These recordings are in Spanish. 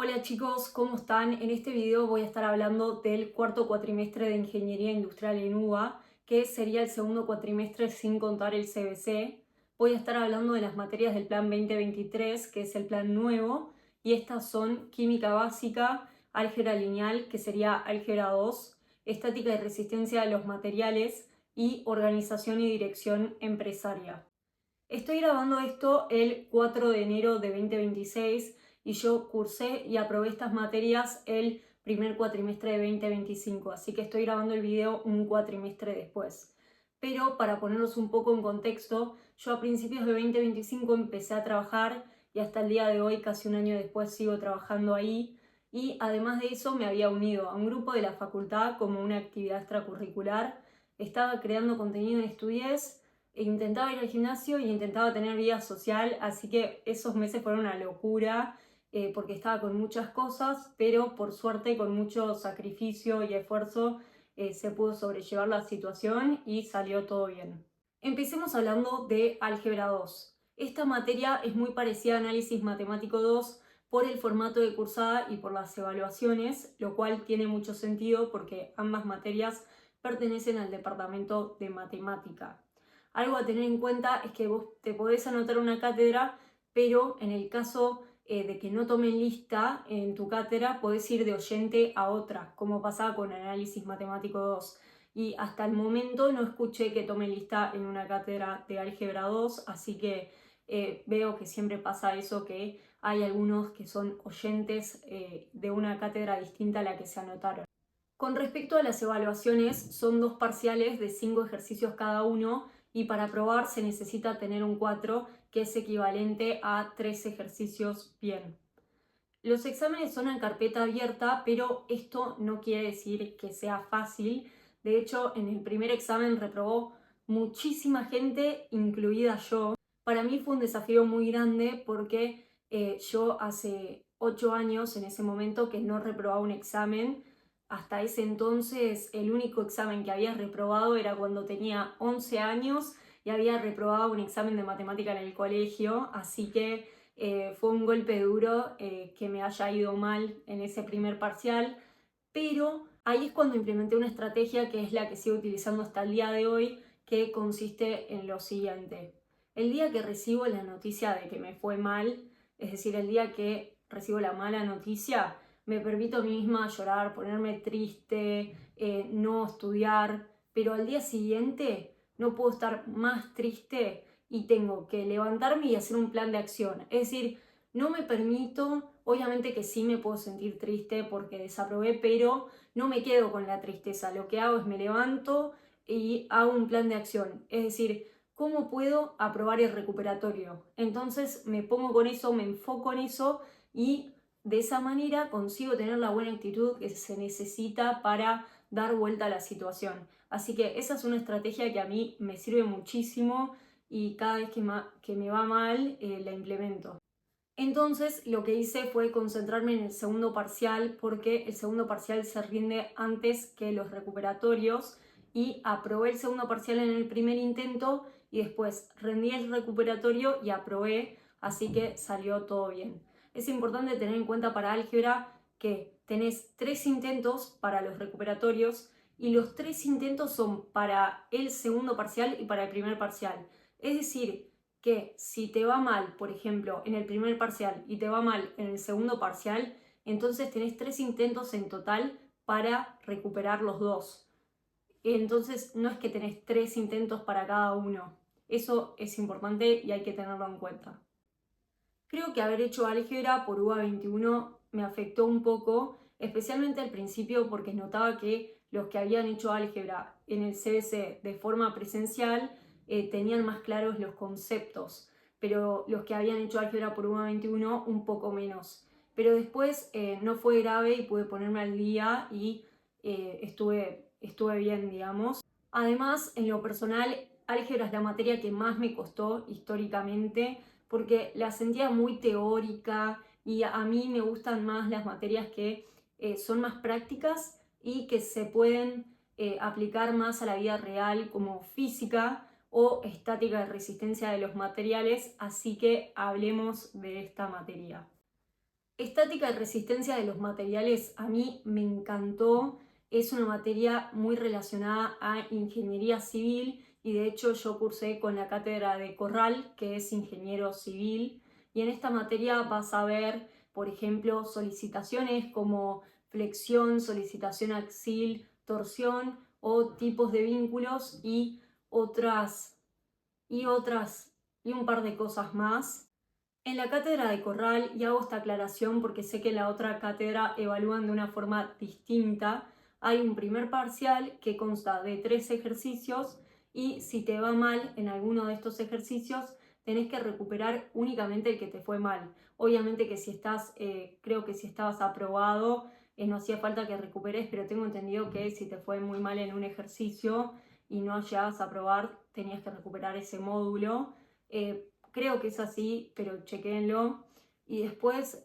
Hola chicos, ¿cómo están? En este video voy a estar hablando del cuarto cuatrimestre de Ingeniería Industrial en UBA, que sería el segundo cuatrimestre sin contar el CBC. Voy a estar hablando de las materias del plan 2023, que es el plan nuevo, y estas son Química Básica, Álgebra Lineal, que sería Álgebra 2, Estática y Resistencia de los Materiales y Organización y Dirección Empresaria. Estoy grabando esto el 4 de enero de 2026 y yo cursé y aprobé estas materias el primer cuatrimestre de 2025, así que estoy grabando el video un cuatrimestre después. Pero para ponerlos un poco en contexto, yo a principios de 2025 empecé a trabajar y hasta el día de hoy, casi un año después, sigo trabajando ahí. Y además de eso me había unido a un grupo de la facultad como una actividad extracurricular. Estaba creando contenido en Estudiés, intentaba ir al gimnasio y intentaba tener vida social, así que esos meses fueron una locura porque estaba con muchas cosas, pero por suerte con mucho sacrificio y esfuerzo se pudo sobrellevar la situación y salió todo bien. Empecemos hablando de Álgebra 2. Esta materia es muy parecida a Análisis Matemático 2 por el formato de cursada y por las evaluaciones, lo cual tiene mucho sentido porque ambas materias pertenecen al departamento de matemática. Algo a tener en cuenta es que vos te podés anotar una cátedra, pero en el caso de que no tomen lista en tu cátedra, podés ir de oyente a otra, como pasaba con Análisis Matemático 2. Y hasta el momento no escuché que tomen lista en una cátedra de Álgebra 2, así que veo que siempre pasa eso, que hay algunos que son oyentes de una cátedra distinta a la que se anotaron. Con respecto a las evaluaciones, son dos parciales de 5 ejercicios cada uno y para aprobar se necesita tener un 4, que es equivalente a 3 ejercicios bien. Los exámenes son en carpeta abierta, pero esto no quiere decir que sea fácil. De hecho, en el primer examen reprobó muchísima gente, incluida yo. Para mí fue un desafío muy grande porque yo hace 8 años en ese momento que no reprobaba un examen. Hasta ese entonces el único examen que había reprobado era cuando tenía 11 años y había reprobado un examen de matemática en el colegio, así que fue un golpe duro que me haya ido mal en ese primer parcial, pero ahí es cuando implementé una estrategia que es la que sigo utilizando hasta el día de hoy, que consiste en lo siguiente. El día que recibo la noticia de que me fue mal, es decir, el día que recibo la mala noticia, me permito a mí misma llorar, ponerme triste, no estudiar, pero al día siguiente no puedo estar más triste y tengo que levantarme y hacer un plan de acción. Es decir, no me permito, obviamente que sí me puedo sentir triste porque desaprobé, pero no me quedo con la tristeza. Lo que hago es me levanto y hago un plan de acción. Es decir, ¿cómo puedo aprobar el recuperatorio? Entonces me pongo con eso, me enfoco en eso y de esa manera consigo tener la buena actitud que se necesita para dar vuelta a la situación. Así que esa es una estrategia que a mí me sirve muchísimo y cada vez que me va mal la implemento. Entonces lo que hice fue concentrarme en el segundo parcial porque el segundo parcial se rinde antes que los recuperatorios y aprobé el segundo parcial en el primer intento y después rendí el recuperatorio y aprobé, así que salió todo bien. Es importante tener en cuenta para álgebra que tenés 3 intentos para los recuperatorios y los 3 intentos son para el segundo parcial y para el primer parcial. Es decir, que si te va mal, por ejemplo, en el primer parcial y te va mal en el segundo parcial, entonces tenés 3 intentos en total para recuperar los dos. Entonces no es que tenés 3 intentos para cada uno. Eso es importante y hay que tenerlo en cuenta. Creo que haber hecho álgebra por UBA 21 me afectó un poco, especialmente al principio porque notaba que los que habían hecho álgebra en el CBC de forma presencial tenían más claros los conceptos, pero los que habían hecho álgebra por UBA 21 un poco menos. Pero después no fue grave y pude ponerme al día y estuve bien, digamos. Además, en lo personal, álgebra es la materia que más me costó históricamente porque la sentía muy teórica y a mí me gustan más las materias que son más prácticas y que se pueden aplicar más a la vida real como física o estática de resistencia de los materiales, así que hablemos de esta materia. Estática y resistencia de los materiales a mí me encantó. Es una materia muy relacionada a ingeniería civil y de hecho yo cursé con la cátedra de Corral, que es ingeniero civil, y en esta materia vas a ver, por ejemplo, solicitaciones como flexión, solicitación axil, torsión o tipos de vínculos otras otras y un par de cosas más. En la cátedra de Corral, y hago esta aclaración porque sé que en la otra cátedra evalúan de una forma distinta, hay un primer parcial que consta de 3 ejercicios y si te va mal en alguno de estos ejercicios tenés que recuperar únicamente el que te fue mal. Obviamente que si estás, creo que si estabas aprobado no hacía falta que recuperes, pero tengo entendido que si te fue muy mal en un ejercicio y no llegabas a aprobar tenías que recuperar ese módulo. Creo que es así, pero chequéenlo. Y después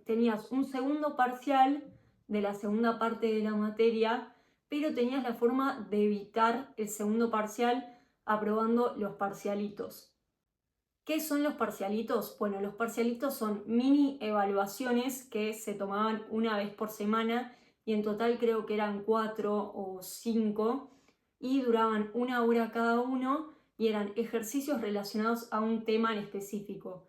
tenías un segundo parcial de la segunda parte de la materia, pero tenías la forma de evitar el segundo parcial aprobando los parcialitos. ¿Qué son los parcialitos? Bueno, los parcialitos son mini evaluaciones que se tomaban una vez por semana y en total creo que eran 4 o 5 y duraban 1 hora cada uno y eran ejercicios relacionados a un tema en específico.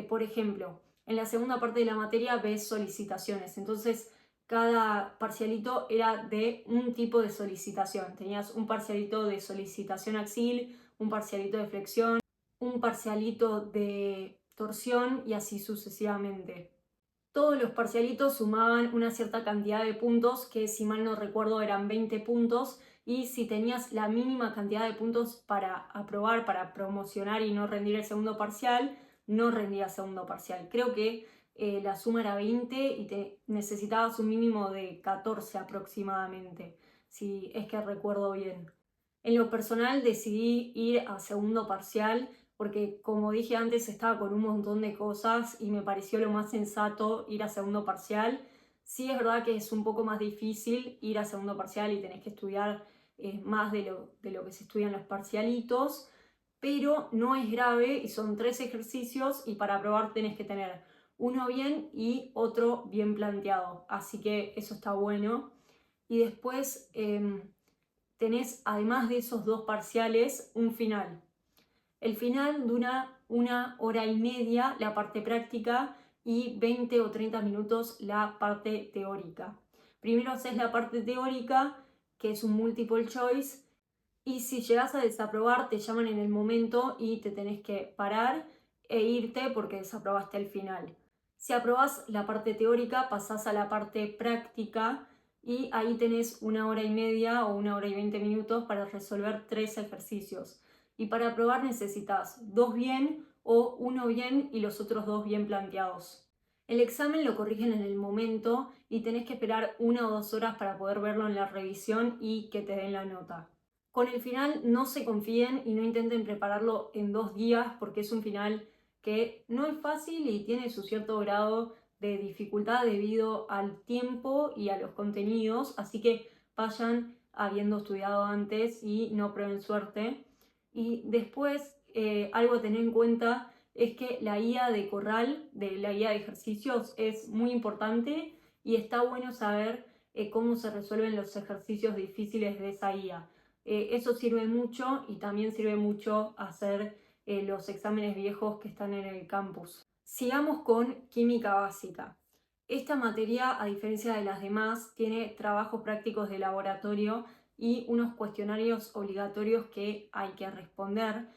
Por ejemplo, en la segunda parte de la materia ves solicitaciones, entonces cada parcialito era de un tipo de solicitación. Tenías un parcialito de solicitación axil, un parcialito de flexión, un parcialito de torsión y así sucesivamente. Todos los parcialitos sumaban una cierta cantidad de puntos, que si mal no recuerdo eran 20 puntos, y si tenías la mínima cantidad de puntos para aprobar, para promocionar y no rendir el segundo parcial, no rendías segundo parcial. Creo que la suma era 20 y necesitabas un mínimo de 14 aproximadamente, si es que recuerdo bien. En lo personal decidí ir a segundo parcial porque, como dije antes, estaba con un montón de cosas y me pareció lo más sensato ir a segundo parcial. Sí es verdad que es un poco más difícil ir a segundo parcial y tenés que estudiar más de lo que se estudian los parcialitos, pero no es grave y son 3 ejercicios y para aprobar tenés que tener uno bien y otro bien planteado, así que eso está bueno. Y después tenés, además de esos 2 parciales, un final. El final dura 1 hora y media la parte práctica y 20 o 30 minutos la parte teórica. Primero haces la parte teórica, que es un multiple choice, y si llegas a desaprobar te llaman en el momento y te tenés que parar e irte porque desaprobaste el final. Si aprobás la parte teórica pasás a la parte práctica y ahí tenés 1 hora y media o 1 hora y 20 minutos para resolver 3 ejercicios. Y para aprobar necesitas 2 bien o 1 bien y los otros 2 bien planteados. El examen lo corrigen en el momento y tenés que esperar 1 o 2 horas para poder verlo en la revisión y que te den la nota. Con el final no se confíen y no intenten prepararlo en 2 días porque es un final que no es fácil y tiene su cierto grado de dificultad debido al tiempo y a los contenidos, así que vayan habiendo estudiado antes y no prueben suerte. Y después, algo a tener en cuenta es que la guía de Corral, de la guía de ejercicios, es muy importante y está bueno saber cómo se resuelven los ejercicios difíciles de esa guía. Eso sirve mucho y también sirve mucho hacer los exámenes viejos que están en el campus. Sigamos con química básica. Esta materia, a diferencia de las demás, tiene trabajos prácticos de laboratorio y unos cuestionarios obligatorios que hay que responder.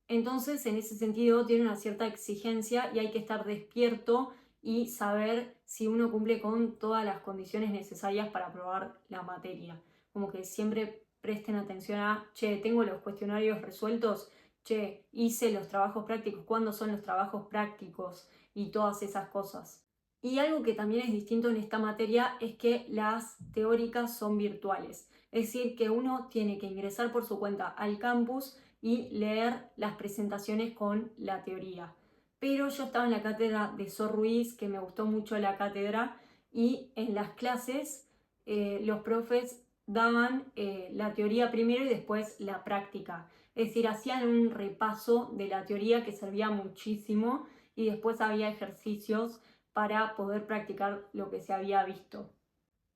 Entonces, en ese sentido, tiene una cierta exigencia y hay que estar despierto y saber si uno cumple con todas las condiciones necesarias para aprobar la materia. Como que siempre presten atención a, che, tengo los cuestionarios resueltos, che, hice los trabajos prácticos, ¿cuándo son los trabajos prácticos? Y todas esas cosas. Y algo que también es distinto en esta materia es que las teóricas son virtuales. Es decir, que uno tiene que ingresar por su cuenta al campus y leer las presentaciones con la teoría. Pero yo estaba en la cátedra de Sor Ruiz, que me gustó mucho la cátedra, y en las clases los profes daban la teoría primero y después la práctica. Es decir, hacían un repaso de la teoría que servía muchísimo y después había ejercicios para poder practicar lo que se había visto.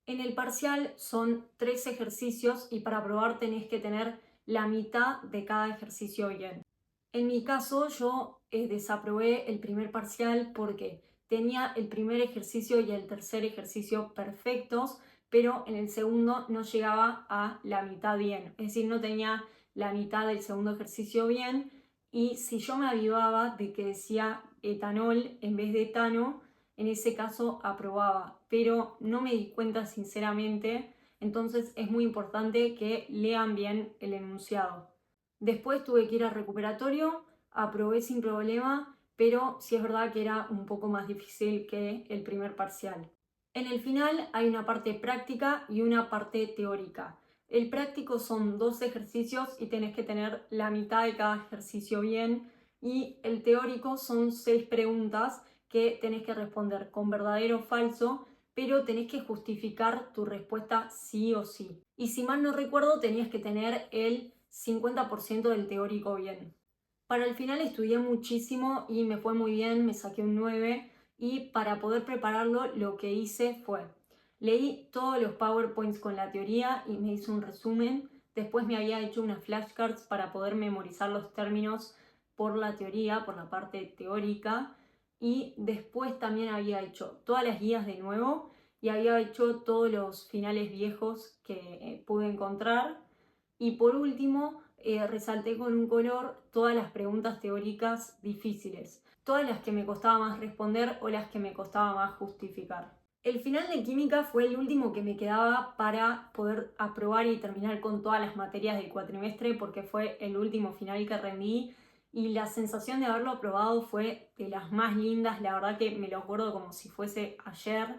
En el parcial son 3 ejercicios y para probar tenés que tener la mitad de cada ejercicio bien. En mi caso yo desaprobé el primer parcial porque tenía el primer ejercicio y el tercer ejercicio perfectos, pero en el segundo no llegaba a la mitad bien, es decir, no tenía la mitad del segundo ejercicio bien, y si yo me avivaba de que decía etanol en vez de etano, en ese caso aprobaba, pero no me di cuenta sinceramente, entonces es muy importante que lean bien el enunciado. Después tuve que ir al recuperatorio, aprobé sin problema, pero sí es verdad que era un poco más difícil que el primer parcial. En el final hay una parte práctica y una parte teórica. El práctico son 2 ejercicios y tenés que tener la mitad de cada ejercicio bien, y el teórico son 6 preguntas que tenés que responder con verdadero o falso, pero tenés que justificar tu respuesta sí o sí. Y si mal no recuerdo, tenías que tener el 50% del teórico bien. Para el final estudié muchísimo y me fue muy bien, me saqué un 9, y para poder prepararlo lo que hice fue, leí todos los PowerPoints con la teoría y me hice un resumen, después me había hecho unas flashcards para poder memorizar los términos por la teoría, por la parte teórica, y después también había hecho todas las guías de nuevo y había hecho todos los finales viejos que pude encontrar, y por último resalté con un color todas las preguntas teóricas difíciles, todas las que me costaba más responder o las que me costaba más justificar. El final de química fue el último que me quedaba para poder aprobar y terminar con todas las materias del cuatrimestre, porque fue el último final que rendí y la sensación de haberlo aprobado fue de las más lindas. La verdad que me lo acuerdo como si fuese ayer,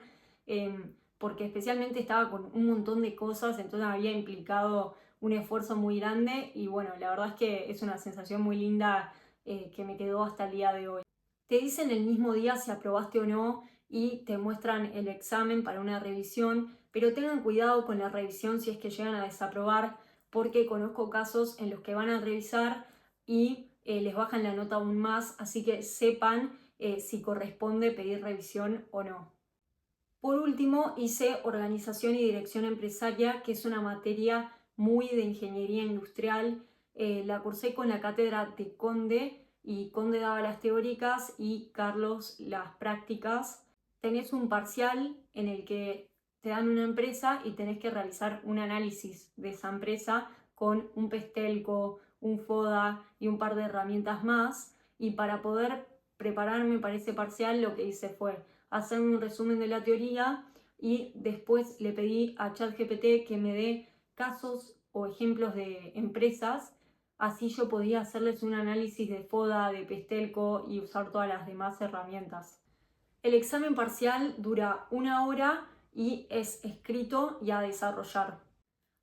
porque especialmente estaba con un montón de cosas, entonces había implicado un esfuerzo muy grande y bueno, la verdad es que es una sensación muy linda que me quedó hasta el día de hoy. Te dicen el mismo día si aprobaste o no y te muestran el examen para una revisión, pero tengan cuidado con la revisión si es que llegan a desaprobar, porque conozco casos en los que van a revisar y les bajan la nota aún más, así que sepan si corresponde pedir revisión o no. Por último, hice organización y dirección empresaria, que es una materia muy de ingeniería industrial. La cursé con la cátedra de Conde, y Conde daba las teóricas y Carlos las prácticas. Tenés un parcial en el que te dan una empresa y tenés que realizar un análisis de esa empresa con un pestelco, un FODA y un par de herramientas más. Y para poder prepararme para ese parcial lo que hice fue hacer un resumen de la teoría y después le pedí a ChatGPT que me dé casos o ejemplos de empresas, así yo podía hacerles un análisis de FODA, de pestelco y usar todas las demás herramientas. El examen parcial dura 1 hora y es escrito y a desarrollar.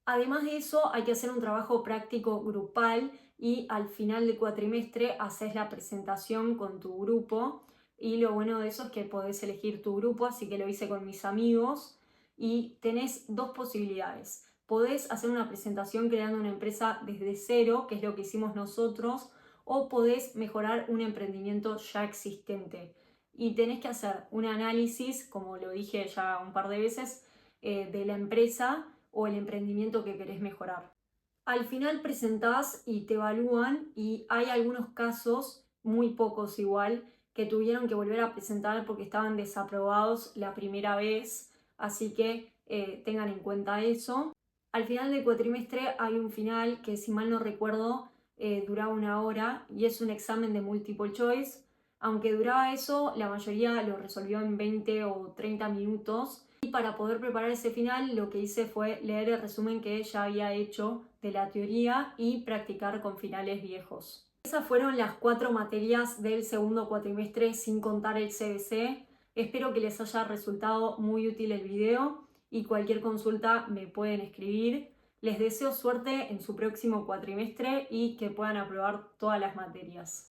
Además de eso, hay que hacer un trabajo práctico grupal y al final del cuatrimestre haces la presentación con tu grupo, y lo bueno de eso es que podés elegir tu grupo, así que lo hice con mis amigos y tenés 2 posibilidades. Podés hacer una presentación creando una empresa desde cero, que es lo que hicimos nosotros, o podés mejorar un emprendimiento ya existente. Y tenés que hacer un análisis, como lo dije ya un par de veces, de la empresa o el emprendimiento que querés mejorar. Al final presentás y te evalúan, y hay algunos casos, muy pocos igual, que tuvieron que volver a presentar porque estaban desaprobados la primera vez, así que tengan en cuenta eso. Al final del cuatrimestre hay un final que, si mal no recuerdo, duraba 1 hora y es un examen de multiple choice. Aunque duraba eso, la mayoría lo resolvió en 20 o 30 minutos. Y para poder preparar ese final, lo que hice fue leer el resumen que ya había hecho de la teoría y practicar con finales viejos. Esas fueron las 4 materias del segundo cuatrimestre sin contar el CBC. Espero que les haya resultado muy útil el video y cualquier consulta me pueden escribir. Les deseo suerte en su próximo cuatrimestre y que puedan aprobar todas las materias.